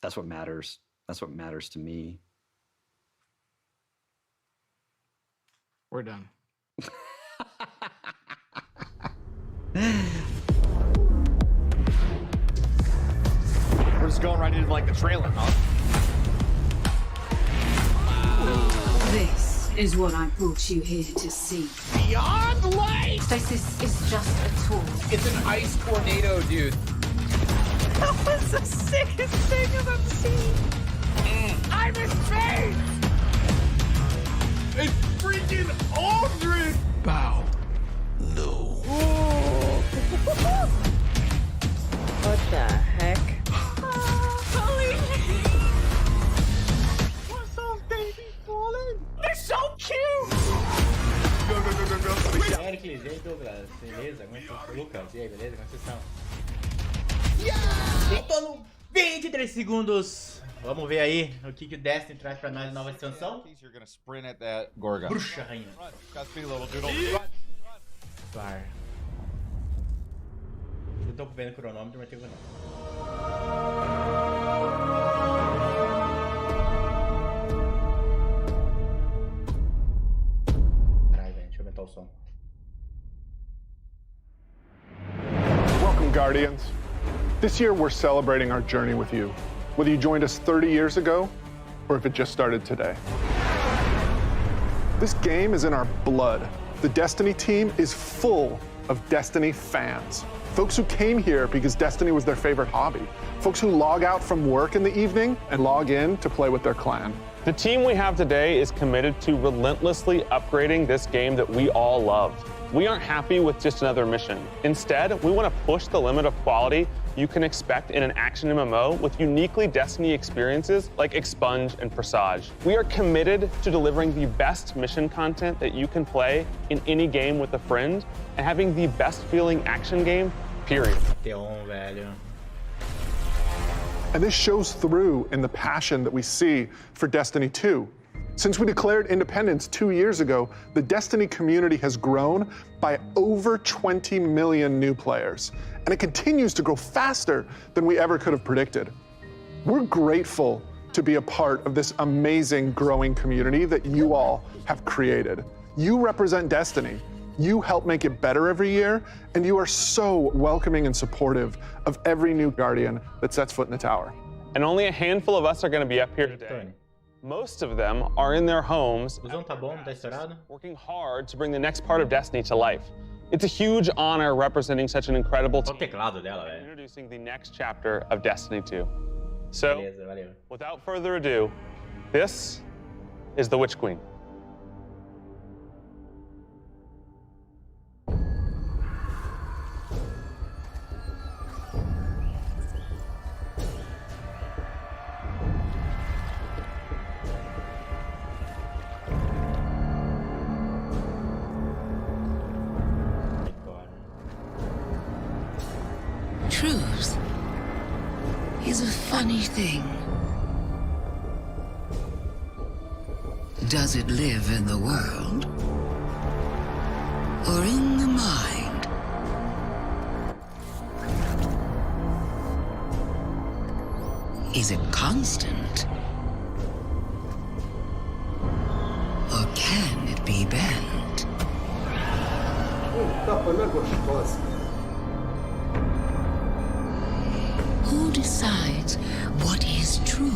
That's what matters. That's what matters to me. We're done. We're just going right into like the trailer, huh? This is what I brought you here to see. Beyond light! Stasis is just a tool. It's an ice tornado, dude. That was the sickest thing I've ever seen. I'm in space! It's freaking Aldrin! Bow. No. What the heck? Holy What's those babies falling? They're so cute! Go, go, go, go, go. Hercules, e aí, Douglas? Beleza? Como é que tá? Lucas, e aí, beleza? Como é que vocês estão? Faltando 23 segundos. Vamos ver aí o que o Destiny traz pra nós de nova expansão. You're gonna sprint at that Gorgon. Bruxa, rainha. Got speed level, doodle. Claro. Eu tô vendo o cronômetro, mas tem que não. Caralho, velho. Deixa eu aumentar o som. Welcome, Guardians. This year, we're celebrating our journey with you, whether you joined us 30 years ago or if it just started today. This game is in our blood. The Destiny team is full of Destiny fans. Folks who came here because Destiny was their favorite hobby. Folks who log out from work in the evening and log in to play with their clan. The team we have today is committed to relentlessly upgrading this game that we all love. We aren't happy with just another mission. Instead, we want to push the limit of quality you can expect in an action MMO with uniquely Destiny experiences like Expunge and Presage. We are committed to delivering the best mission content that you can play in any game with a friend and having the best feeling action game, period. Teon, velho. And this shows through in the passion that we see for Destiny 2. Since we declared independence 2 years ago, the Destiny community has grown by over 20 million new players, and it continues to grow faster than we ever could have predicted. We're grateful to be a part of this amazing growing community that you all have created. You represent Destiny. You help make it better every year, and you are so welcoming and supportive of every new Guardian that sets foot in the tower. And only a handful of us are going to be up here today. Most of them are in their homes, O som tá bom? Tá estourado? working hard to bring the next part of Destiny to life. It's a huge honor representing such an incredible Olha o team, teclado dela, velho. introducing the next chapter of Destiny 2. So, Beleza, valeu. without further ado, this is the Witch Queen. Truth is a funny thing. Does it live in the world or in the mind? Is it constant or can it be bent? Who decides what is true?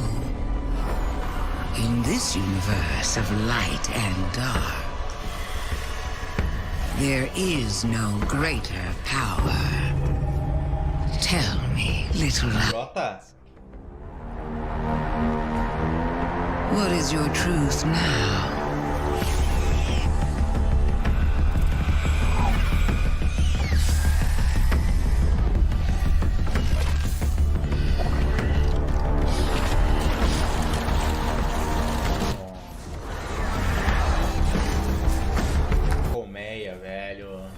In this universe of light and dark, there is no greater power. Tell me, little one, Jota? what is your truth now? Colmeia, velho.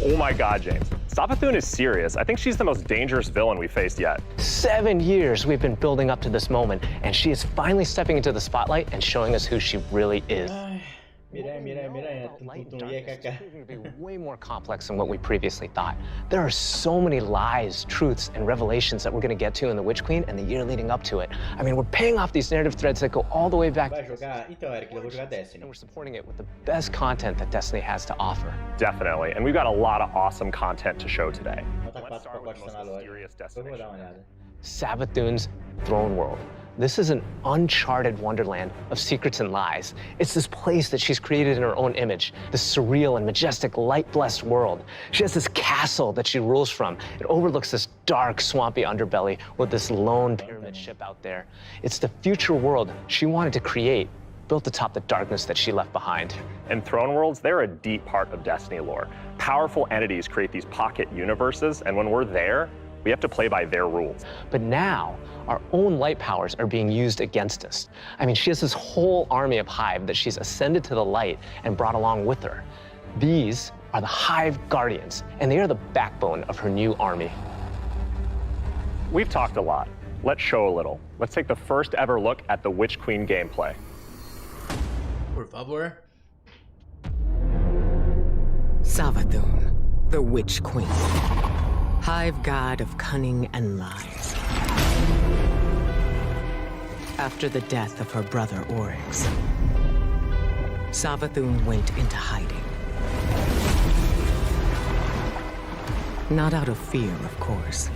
Oh my God, James. Savathun is serious. I think she's the most dangerous villain we faced yet. 7 years we've been building up to this moment, and she is finally stepping into the spotlight and showing us who she really is. Light and darkness is proving to be way more complex than what we previously thought. There are so many lies, truths, and revelations that we're going to get to in The Witch Queen and the year leading up to it. I mean, we're paying off these narrative threads that go all the way back Vai jogar? Então, Eric, eu vou jogar Destiny. and we're supporting it with the best content that Destiny has to offer. Definitely, and we've got a lot of awesome content to show today. Nota 4 Let's start with the pacotes most na loja. mysterious Depois eu vou dar destination. uma olhada. Savathun's Throne World. This is an uncharted wonderland of secrets and lies. It's this place that she's created in her own image, this surreal and majestic, light-blessed world. She has this castle that she rules from. It overlooks this dark, swampy underbelly with this lone pyramid ship out there. It's the future world she wanted to create, built atop the darkness that she left behind. And Throne Worlds, they're a deep part of Destiny lore. Powerful entities create these pocket universes, and when we're there, we have to play by their rules. But now, our own light powers are being used against us. I mean, she has this whole army of Hive that she's ascended to the light and brought along with her. These are the Hive Guardians, and they are the backbone of her new army. We've talked a lot. Let's show a little. Let's take the first ever look at the Witch Queen gameplay. Por favor. Savathun, the Witch Queen. Hive god of cunning and lies. After the death of her brother Oryx, Savathun went into hiding. Not out of fear, of course,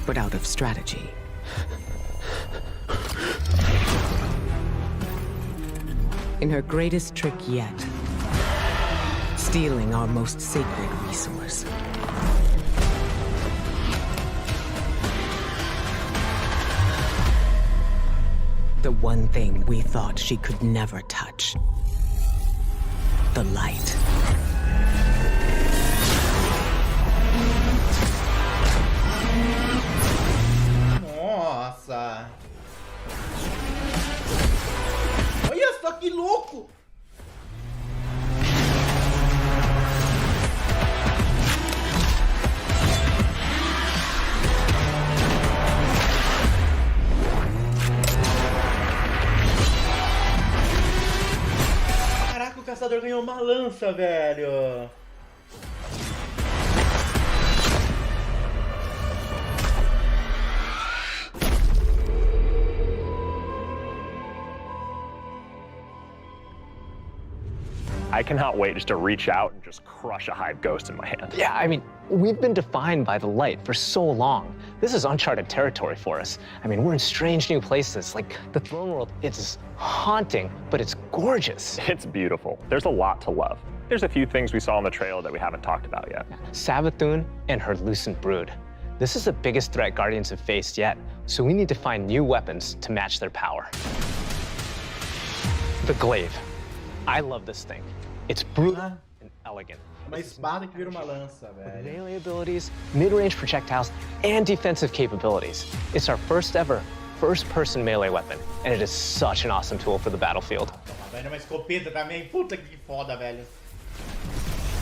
but out of strategy. In her greatest trick yet, stealing our most sacred resource. The one thing we thought she could never touch. The light. Nossa! Olha só que louco! Caraca, o caçador ganhou uma lança, velho! I cannot wait just to reach out and just crush a Hive Ghost in my hand. Yeah, I mean, we've been defined by the light for so long. This is uncharted territory for us. I mean, we're in strange new places. Like, the Throne World, it's haunting, but it's gorgeous. It's beautiful. There's a lot to love. There's a few things we saw in the trailer that we haven't talked about yet. Savathun and her Lucent Brood. This is the biggest threat Guardians have faced yet, so we need to find new weapons to match their power. The Glaive. I love this thing. It's brutal and elegant. Uma espada que vira uma lança, With velho. melee abilities, mid-range projectiles, and defensive capabilities. It's our first ever first-person melee weapon, and it is such an awesome tool for the battlefield. Vai numa escopeta também. Puta que foda, velho.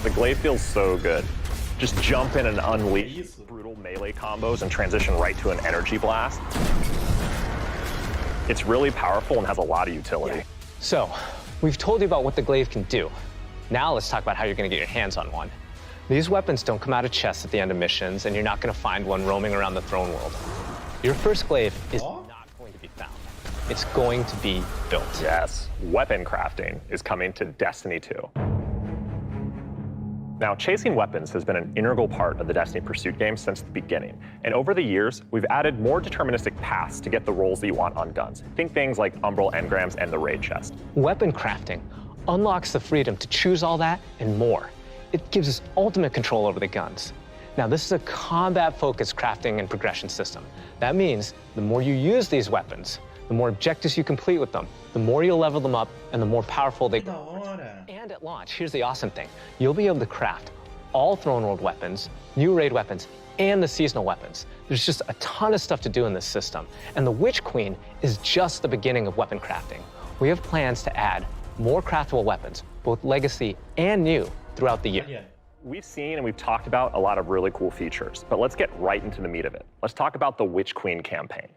The Glaive feels so good. Just jump in and unleash Isso. brutal melee combos and transition right to an energy blast. It's really powerful and has a lot of utility. So, we've told you about what the Glaive can do. Now let's talk about how you're going to get your hands on one. These weapons don't come out of chests at the end of missions, and you're not going to find one roaming around the Throne World. Your first Glaive is not going to be found. It's going to be built. Yes, weapon crafting is coming to Destiny 2. Now, chasing weapons has been an integral part of the Destiny Pursuit game since the beginning. And over the years, we've added more deterministic paths to get the rolls that you want on guns. Think things like Umbral Engrams and the Raid Chest. Weapon crafting unlocks the freedom to choose all that and more. It gives us ultimate control over the guns. Now, this is a combat-focused crafting and progression system. That means the more you use these weapons, the more objectives you complete with them, the more you'll level them up, and the more powerful they Da grow. hora. And at launch, here's the awesome thing. You'll be able to craft all Throne World weapons, new raid weapons, and the seasonal weapons. There's just a ton of stuff to do in this system. And the Witch Queen is just the beginning of weapon crafting. We have plans to add more craftable weapons, both legacy and new, throughout the year. Olha. We've seen and we've talked about a lot of really cool features, but let's get right into the meat of it. Let's talk about the Witch Queen campaign.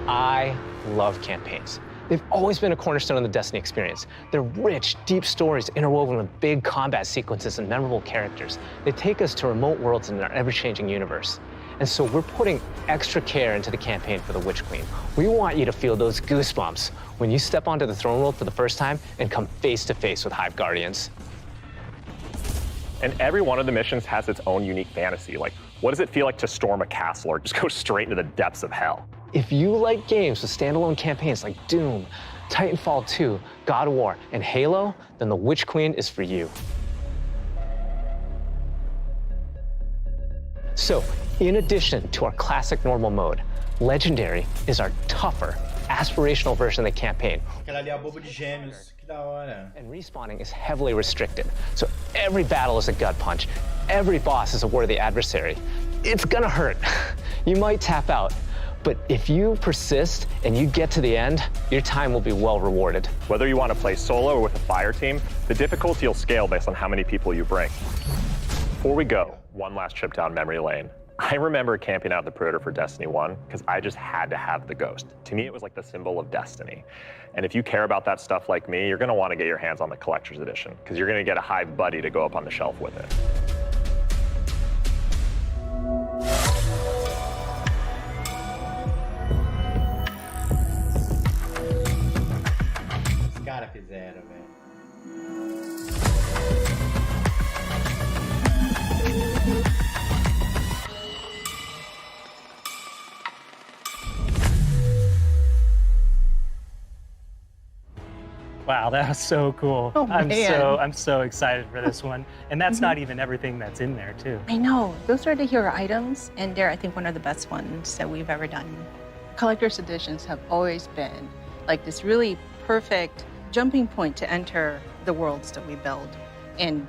I love campaigns. They've always been a cornerstone of the Destiny experience. They're rich, deep stories interwoven with big combat sequences and memorable characters. They take us to remote worlds in our ever-changing universe. And so we're putting extra care into the campaign for the Witch Queen. We want you to feel those goosebumps when you step onto the throne world for the first time and come face to face with Hive Guardians. And every one of the missions has its own unique fantasy. Like, what does it feel like to storm a castle or just go straight into the depths of hell? If you like games with standalone campaigns like Doom, Titanfall 2, God of War, and Halo, then the Witch Queen is for you. So, in addition to our classic normal mode, Legendary is our tougher, aspirational version of the campaign. Aquela ali é a bobo de gêmeos. Que da hora. And respawning is heavily restricted, so every battle is a gut punch. Every boss is a worthy adversary. It's gonna hurt. You might tap out. But if you persist and you get to the end, your time will be well rewarded. Whether you want to play solo or with a fire team, the difficulty will scale based on how many people you bring. Before we go, one last trip down memory lane. I remember camping out the Predator for Destiny 1 because I just had to have the Ghost. To me, it was like the symbol of Destiny. And if you care about that stuff like me, you're going to want to get your hands on the Collector's Edition because you're going to get a Hive buddy to go up on the shelf with it. Os caras fizeram, velho. Wow, that was so cool. Oh, I'm man. so excited for this one. And that's not even everything that's in there too. I know. Those are the hero items, and they're, I think, one of the best ones that we've ever done. Collector's editions have always been like this really perfect jumping point to enter the worlds that we build, and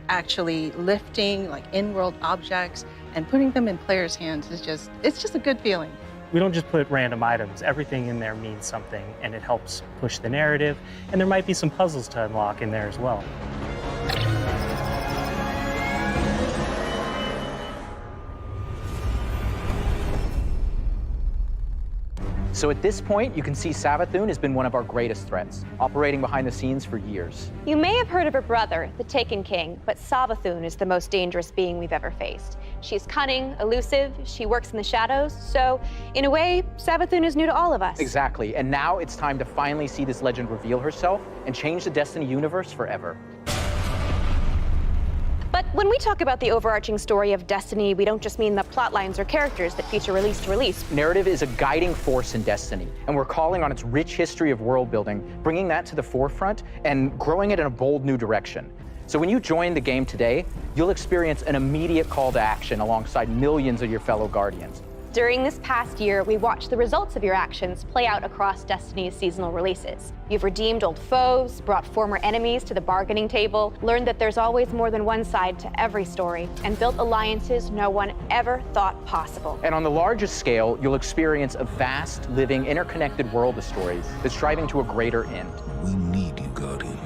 actually lifting like in-world objects and putting them in players' hands is just, it's just a good feeling. We don't just put random items. Everything in there means something, and it helps push the narrative. And there might be some puzzles to unlock in there as well. So at this point, you can see Savathun has been one of our greatest threats, operating behind the scenes for years. You may have heard of her brother, the Taken King, but Savathun is the most dangerous being we've ever faced. She's cunning, elusive, she works in the shadows, so in a way, Savathun is new to all of us. Exactly, and now it's time to finally see this legend reveal herself and change the Destiny universe forever. But when we talk about the overarching story of Destiny, we don't just mean the plot lines or characters that feature release to release. Narrative is a guiding force in Destiny, and we're calling on its rich history of world building, bringing that to the forefront and growing it in a bold new direction. So when you join the game today, you'll experience an immediate call to action alongside millions of your fellow Guardians. During this past year, we watched the results of your actions play out across Destiny's seasonal releases. You've redeemed old foes, brought former enemies to the bargaining table, learned that there's always more than one side to every story, and built alliances no one ever thought possible. And on the largest scale, you'll experience a vast, living, interconnected world of stories that's striving to a greater end. We need you, Guardian.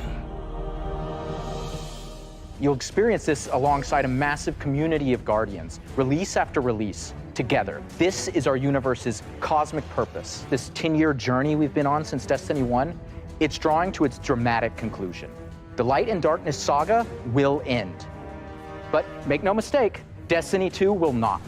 You'll experience this alongside a massive community of Guardians, release after release, together. This is our universe's cosmic purpose. This 10-year journey we've been on since Destiny 1, it's drawing to its dramatic conclusion. The Light and Darkness saga will end. But make no mistake, Destiny 2 will not.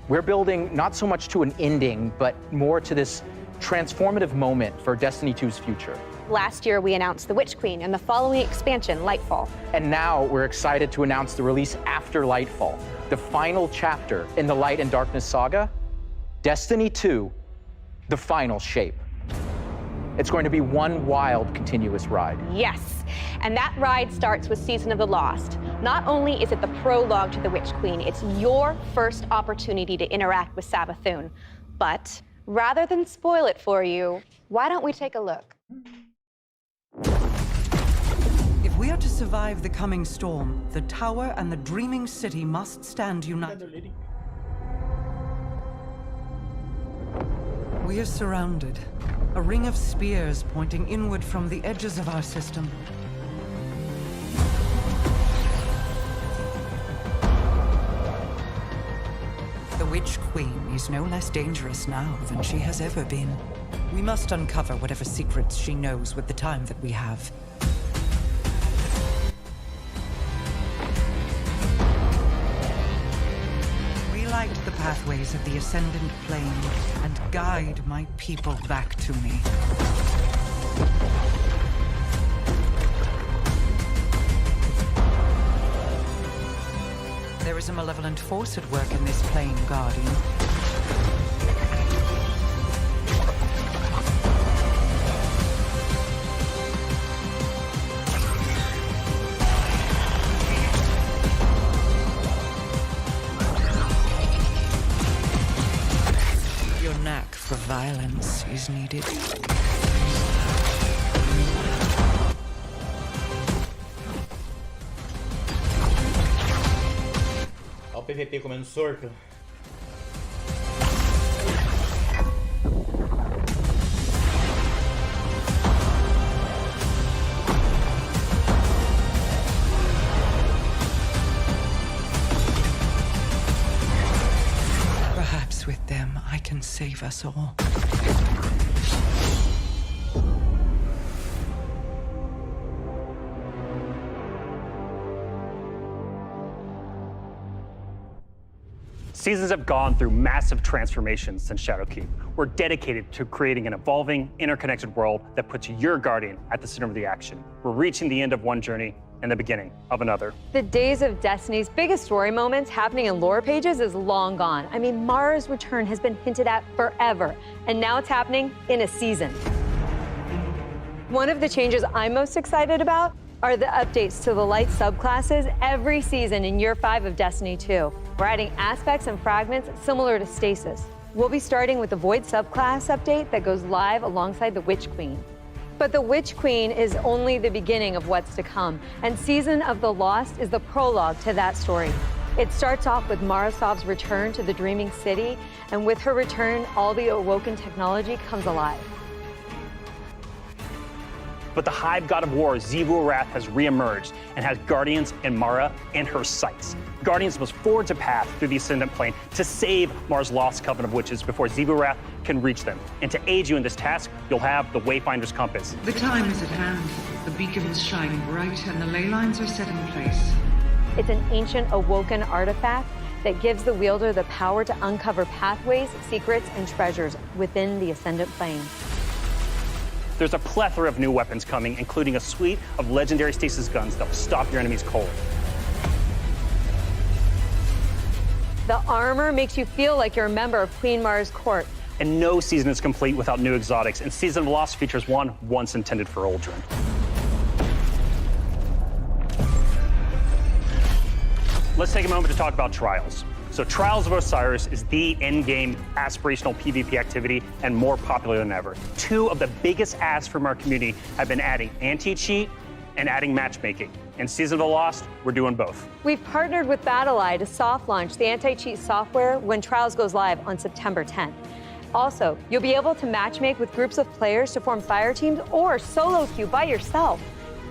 We're building not so much to an ending, but more to this transformative moment for Destiny 2's future. Last year, we announced the Witch Queen and the following expansion, Lightfall. And now we're excited to announce the release after Lightfall, the final chapter in the Light and Darkness saga, Destiny 2, the final shape. It's going to be one wild, continuous ride. Yes, and that ride starts with Season of the Lost. Not only is it the prologue to the Witch Queen, it's your first opportunity to interact with Savathun. But rather than spoil it for you, why don't we take a look? If we are to survive the coming storm, the tower and the dreaming city must stand united. We are surrounded. A ring of spears pointing inward from the edges of our system. Witch Queen is no less dangerous now than she has ever been. We must uncover whatever secrets she knows with the time that we have. Relight the pathways of the Ascendant Plane and guide my people back to me. There is a malevolent force at work in this plane, Guardian. Your knack for violence is needed. Olha o PVP comendo sorto. Perhaps with them, I can save us all. Seasons have gone through massive transformations since Shadowkeep. We're dedicated to creating an evolving, interconnected world that puts your Guardian at the center of the action. We're reaching the end of one journey and the beginning of another. The days of Destiny's biggest story moments happening in lore pages is long gone. I mean, Mara's return has been hinted at forever, and now it's happening in a season. One of the changes I'm most excited about are the updates to the light subclasses every season in Year 5 of Destiny 2. We're adding aspects and fragments similar to Stasis. We'll be starting with the Void subclass update that goes live alongside the Witch Queen. But the Witch Queen is only the beginning of what's to come, and Season of the Lost is the prologue to that story. It starts off with Marasov's return to the Dreaming City, and with her return, all the awoken technology comes alive. But the Hive God of War, Xivu Arath, has reemerged and has Guardians and Mara in her sights. Guardians must forge a path through the Ascendant Plane to save Mara's lost Covenant of Witches before Xivu Arath can reach them. And to aid you in this task, you'll have the Wayfinder's Compass. The time is at hand. The beacons shine bright and the ley lines are set in place. It's an ancient awoken artifact that gives the wielder the power to uncover pathways, secrets, and treasures within the Ascendant Plane. There's a plethora of new weapons coming, including a suite of legendary stasis guns that will stop your enemies cold. The armor makes you feel like you're a member of Queen Mara's court. And no season is complete without new exotics, and Season of the Lost features one once intended for Uldren. Let's take a moment to talk about Trials. So Trials of Osiris is the endgame aspirational PvP activity and more popular than ever. Two of the biggest asks from our community have been adding anti-cheat and adding matchmaking. In Season of the Lost, we're doing both. We've partnered with BattleEye to soft launch the anti-cheat software when Trials goes live on September 10th. Also, you'll be able to matchmake with groups of players to form fire teams or solo queue by yourself.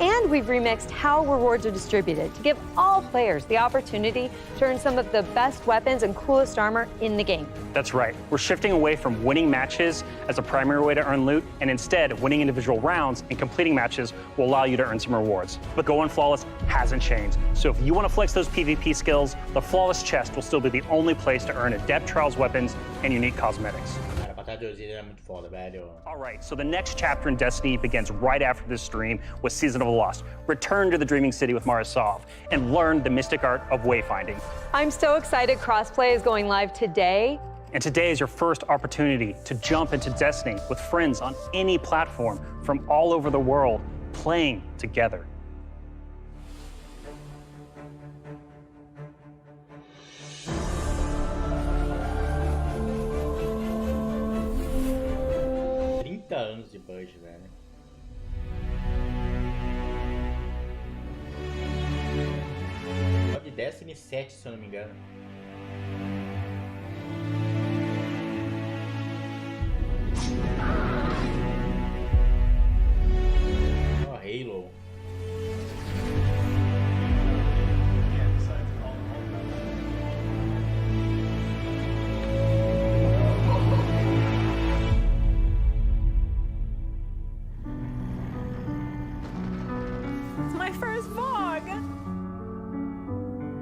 And we've remixed how rewards are distributed to give all players the opportunity to earn some of the best weapons and coolest armor in the game. That's right. We're shifting away from winning matches as a primary way to earn loot, and instead, winning individual rounds and completing matches will allow you to earn some rewards. But Going Flawless hasn't changed. So if you want to flex those PvP skills, the Flawless Chest will still be the only place to earn Adept Trials weapons and unique cosmetics. All right, so the next chapter in Destiny begins right after this stream with Season of the Lost. Return to the Dreaming City with Marasov and learn the mystic art of wayfinding. I'm so excited crossplay is going live today. And today is your first opportunity to jump into Destiny with friends on any platform from all over the world, playing together. Anos de budget, velho. Só de Destiny 7, se eu não me engano. Oh, Halo. my first VOG.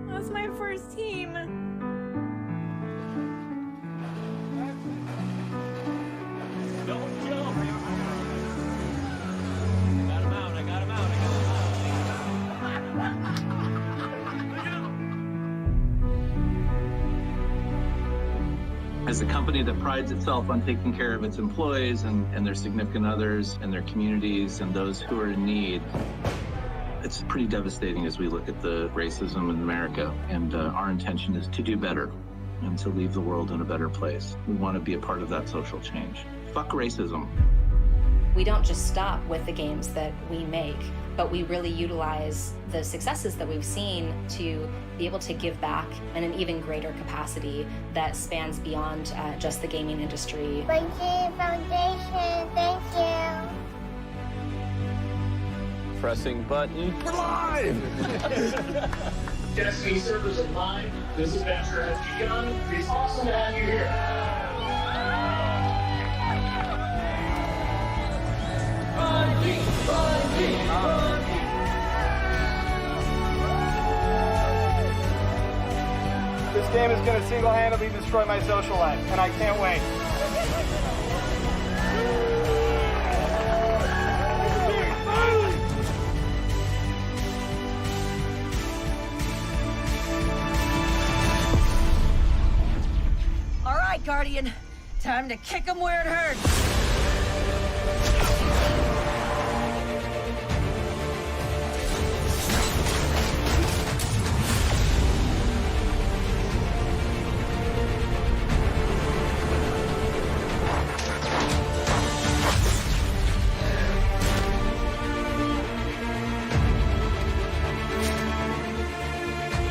That's my first team. Don't jump. I got him out. I got him out. As a company that prides itself on taking care of its employees and their significant others and their communities and those who are in need, it's pretty devastating as we look at the racism in America. And our intention is to do better and to leave the world in a better place. We want to be a part of that social change. Fuck racism. We don't just stop with the games that we make, but we really utilize the successes that we've seen to be able to give back in an even greater capacity that spans beyond just the gaming industry. Bungie Foundation, thank you. Pressing button. We're live! Destiny servers are live. This adventure has begun. It's awesome to have you here. Bungie, Bungie, Bungie. This game is going to single-handedly destroy my social life, and I can't wait. All right, Guardian. Time to kick him where it hurts.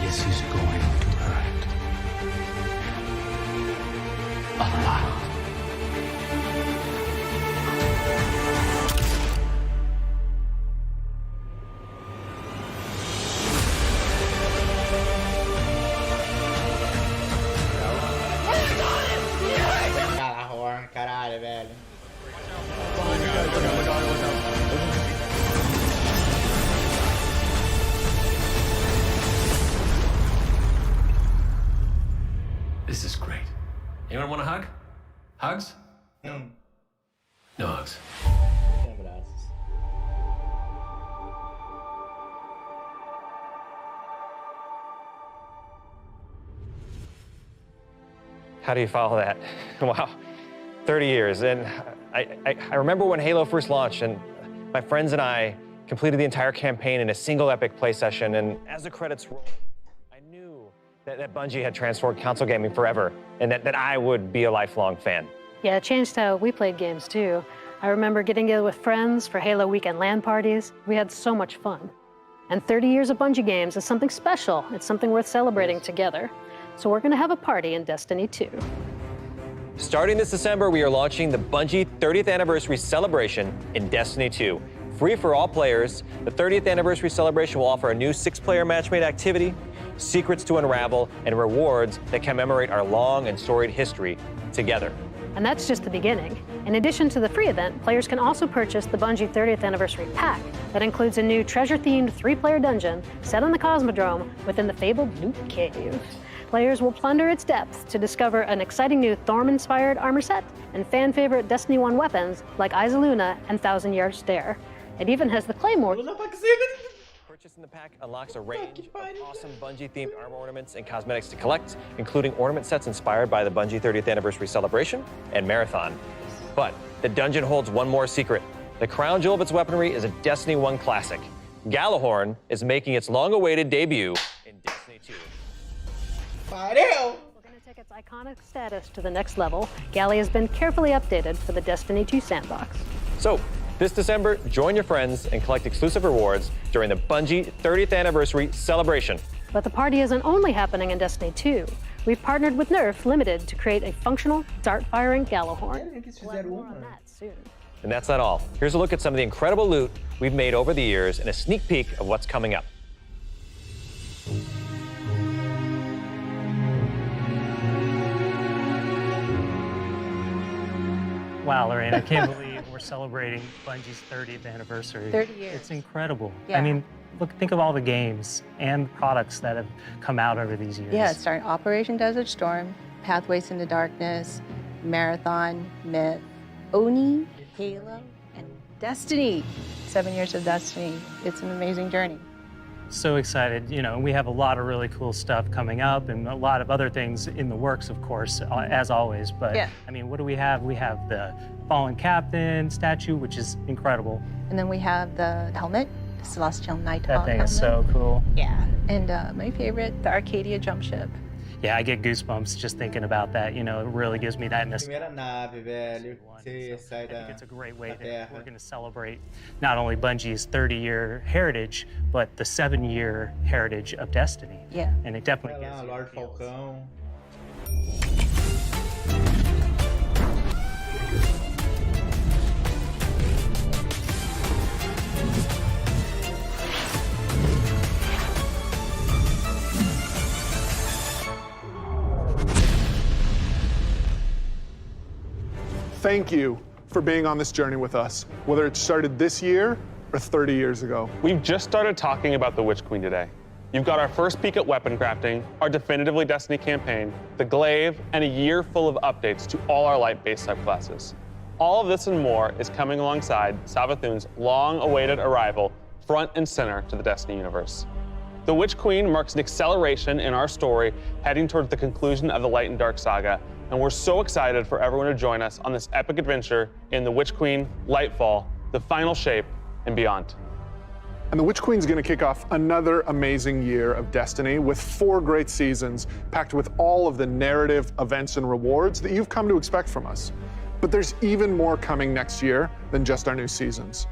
This is going to hurt. A lot. Galahorn, caralho, velho. This is great. Anyone want a hug? Hugs? No. No hugs. How do you follow that? Wow, 30 years. And I remember when Halo first launched, and my friends and I completed the entire campaign in a single epic play session. And as the credits rolled, I knew that Bungie had transformed console gaming forever, and that I would be a lifelong fan. Yeah, it changed how we played games too. I remember getting together with friends for Halo weekend LAN parties. We had so much fun. And 30 years of Bungie games is something special. It's something worth celebrating together. So we're gonna have a party in Destiny 2. Starting this December, we are launching the Bungie 30th Anniversary Celebration in Destiny 2. Free for all players, the 30th Anniversary Celebration will offer a new 6-player matchmade activity, secrets to unravel, and rewards that commemorate our long and storied history together. And that's just the beginning. In addition to the free event, players can also purchase the Bungie 30th Anniversary Pack that includes a new treasure-themed 3-player dungeon set on the Cosmodrome within the fabled Loot Cave. Players will plunder its depths to discover an exciting new Thorm-inspired armor set and fan-favorite Destiny 1 weapons like Izaluna and Thousand Yard Stare. It even has the Claymore. Purchasing the pack unlocks a range of awesome Bungie-themed armor ornaments and cosmetics to collect, including ornament sets inspired by the Bungie 30th Anniversary Celebration and Marathon. But the dungeon holds one more secret. The crown jewel of its weaponry is a Destiny 1 classic. Galahorn is making its long-awaited debut in Destiny 2. We're gonna take its iconic status to the next level. Galley has been carefully updated for the Destiny 2 sandbox. So, this December, join your friends and collect exclusive rewards during the Bungie 30th Anniversary Celebration. But the party isn't only happening in Destiny 2. We've partnered with Nerf Limited to create a functional, dart-firing Galahorn. We'll have more on that soon. And that's not all. Here's a look at some of the incredible loot we've made over the years and a sneak peek of what's coming up. Wow, Lorraine, I can't believe we're celebrating Bungie's 30th anniversary. 30 years. It's incredible. Yeah. I mean, think of all the games and products that have come out over these years. Yeah, starting Operation Desert Storm, Pathways into Darkness, Marathon, Myth, Oni, Halo, and Destiny. 7 years of Destiny. It's an amazing journey. So excited. You know, we have a lot of really cool stuff coming up and a lot of other things in the works, of course, as always. But yeah. I mean, what do we have? We have the Fallen Captain statue, which is incredible. And then we have the helmet, the Celestial Nighthawk That thing helmet. is so cool. Yeah. And my favorite, the Arcadia jump ship. Yeah, I get goosebumps just thinking about that. You know, it really gives me that nostalgia. Primeira nave, velho. Você sai da, It's a great way Terra. we're going to celebrate not only Bungie's 30-year heritage, but the 7-year heritage of Destiny. Yeah. And it definitely Olha lá, gives Lord Falcão. Thank you for being on this journey with us, whether it started this year or 30 years ago. We've just started talking about the Witch Queen today. You've got our first peek at weapon crafting, our Definitively Destiny campaign, the Glaive, and a year full of updates to all our light-based subclasses. All of this and more is coming alongside Savathun's long-awaited arrival front and center to the Destiny universe. The Witch Queen marks an acceleration in our story heading towards the conclusion of the Light and Dark saga, and we're so excited for everyone to join us on this epic adventure in the Witch Queen, Lightfall, the Final Shape, and beyond. And the Witch Queen's gonna kick off another amazing year of Destiny with 4 great seasons packed with all of the narrative, events, and rewards that you've come to expect from us. But there's even more coming next year than just our new seasons.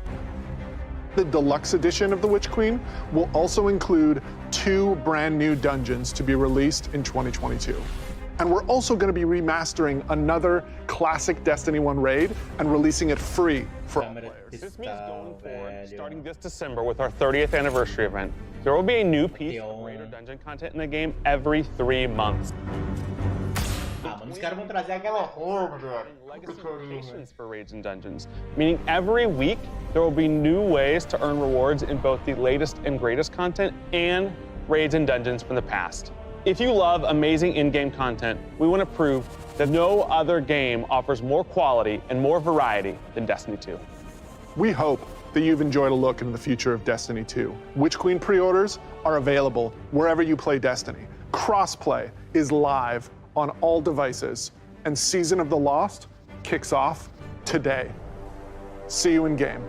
The deluxe edition of the Witch Queen will also include 2 brand new dungeons to be released in 2022. And we're also going to be remastering another classic Destiny 1 raid and releasing it free for all players. This means going forward, starting this December with our 30th anniversary event, there will be a new piece of raid or dungeon content in the game every 3 months. Ah, mano, os caras vão trazer aquela roupa, Legacy locations for raids and dungeons, meaning every week there will be new ways to earn rewards in both the latest and greatest content and raids and dungeons from the past. If you love amazing in-game content, we want to prove that no other game offers more quality and more variety than Destiny 2. We hope that you've enjoyed a look into the future of Destiny 2. Witch Queen pre-orders are available wherever you play Destiny. Crossplay is live on all devices, and Season of the Lost kicks off today. See you in game.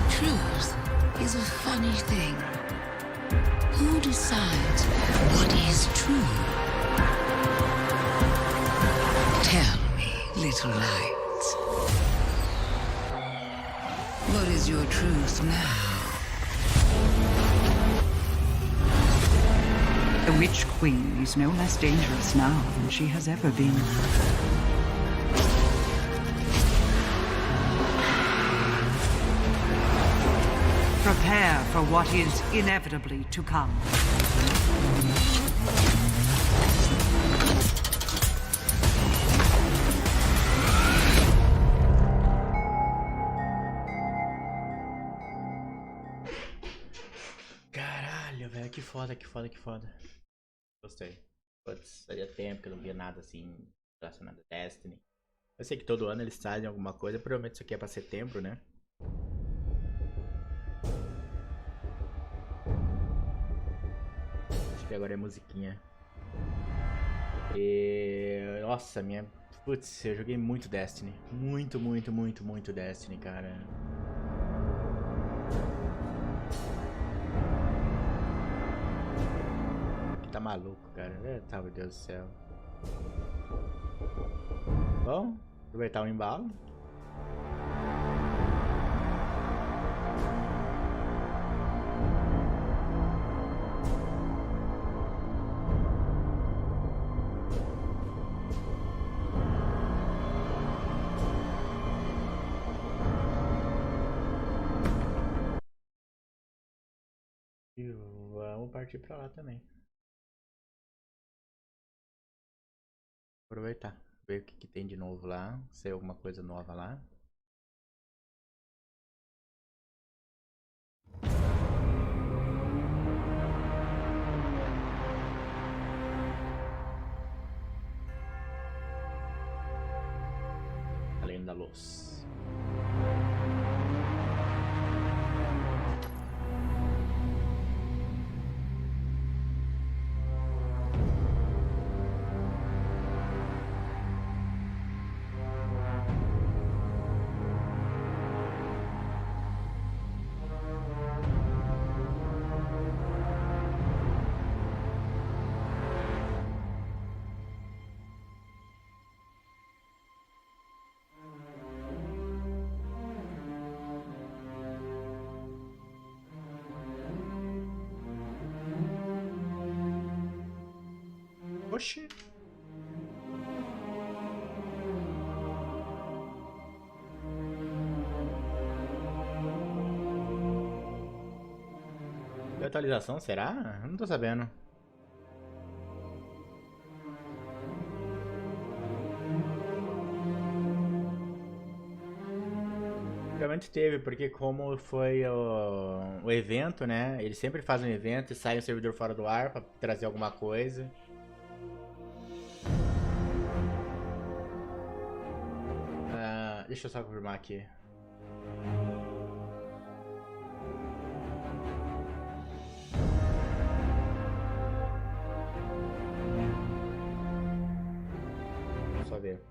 Truth is a funny thing. Who decides what is true? Tell me, little lights. What is your truth now? The Witch Queen is no less dangerous now than she has ever been. Prepare for what is inevitably to come. Caralho, velho, que foda, que foda, que foda. Gostei. Putz, fazia tempo que eu não via nada assim relacionado a Destiny. Eu sei que todo ano eles trazem alguma coisa, provavelmente isso aqui é pra setembro, né? Acho que agora é musiquinha. E... Nossa, minha... Putz, eu joguei muito Destiny. Muito, muito, muito, muito Destiny, cara. Tá maluco, cara. Tá, meu Deus do céu. Bom, aproveitar o embalo. E vamos partir pra lá também. Aproveitar, ver o que tem de novo lá, se é alguma coisa nova lá. Além da luz. Oxi. Deu atualização, será? Eu não tô sabendo. Realmente teve, porque como foi o evento, né? Eles sempre fazem um evento e saem o servidor fora do ar pra trazer alguma coisa. Deixa eu só confirmar aqui. Vamos só ver.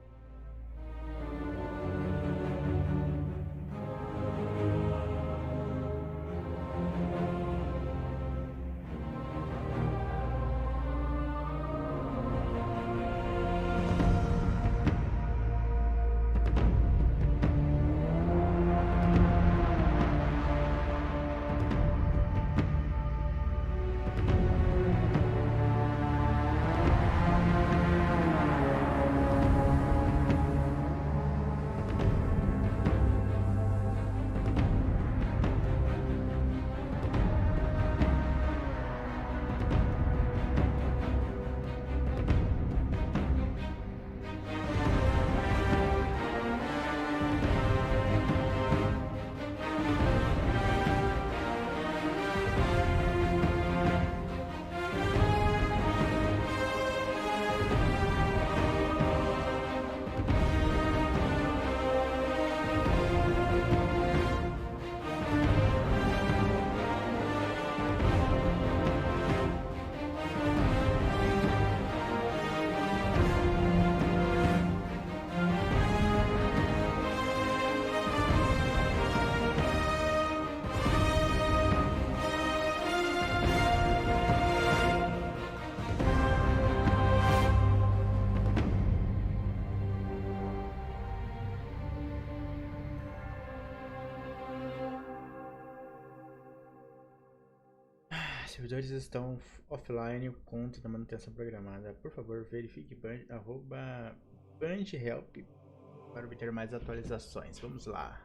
Servidores estão offline, o conto da manutenção programada. Por favor, verifique @bunghelp para obter mais atualizações. Vamos lá.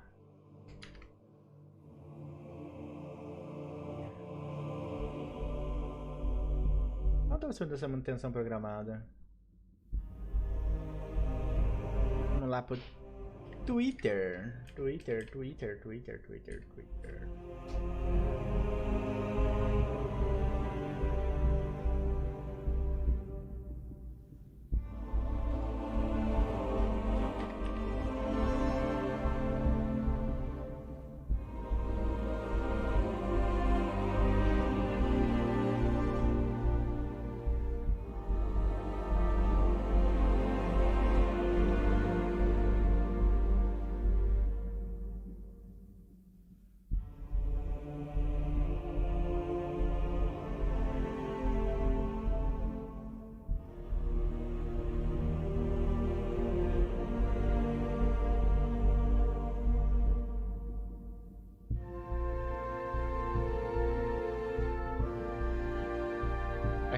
Qual estava sendo essa manutenção programada? Vamos lá pro Twitter. Twitter.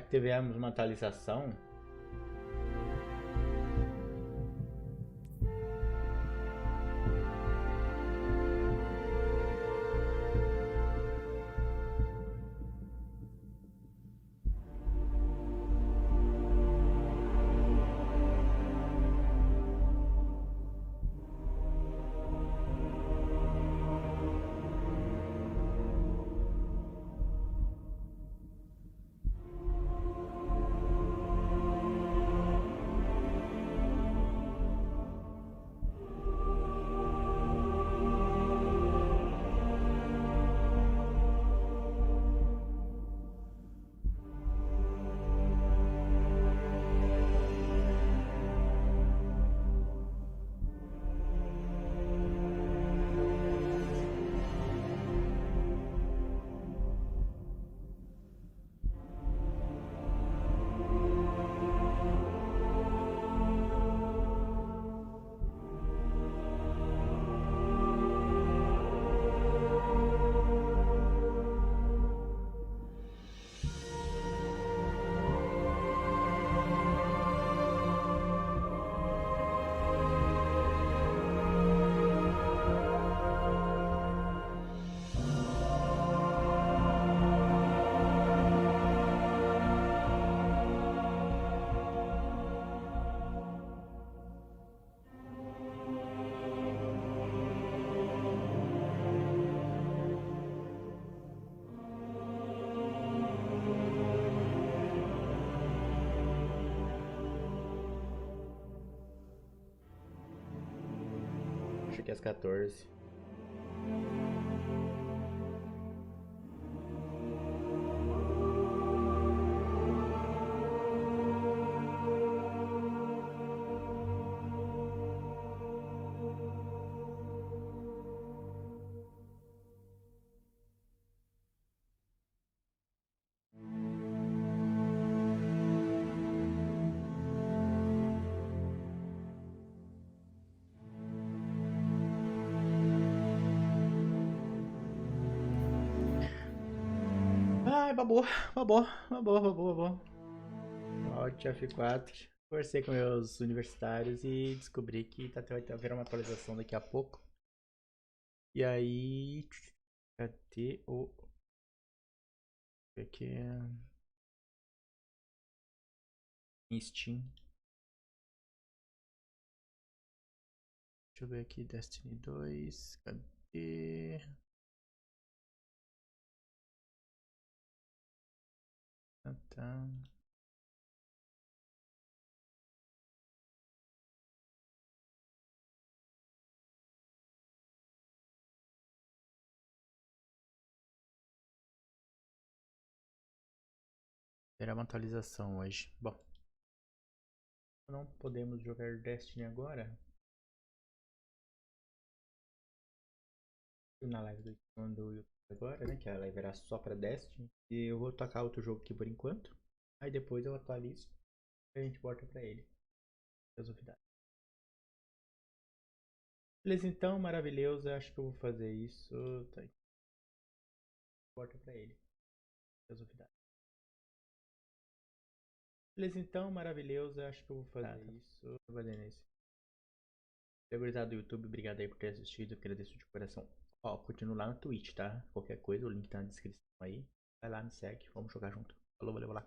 Tivemos uma atualização. Acho que é às 14. Ai, babou. Alt F4. Conversei com meus universitários e descobri que vai haver uma atualização daqui a pouco. E aí... Cadê o... Aqui é... Steam. Deixa eu ver aqui, Destiny 2. Cadê? Tá. Terá uma atualização hoje. Bom, não podemos jogar Destiny agora. Na live do YouTube agora, né? Que a live era só pra Destiny. E eu vou tocar outro jogo aqui por enquanto. Aí depois eu atualizo e a gente volta pra ele. As novidades. Beleza, então, maravilhoso. Eu acho que eu vou fazer isso. Tá aí. Volta pra ele. As novidades. Beleza, então, maravilhoso. Eu acho que eu vou fazer isso. Vou fazer nesse. Obrigado do YouTube, obrigado aí por ter assistido. Eu agradeço de coração. Ó, continuo lá no Twitch, tá? Qualquer coisa, o link tá na descrição aí. Vai lá, me segue, vamos jogar junto. Falou, valeu lá.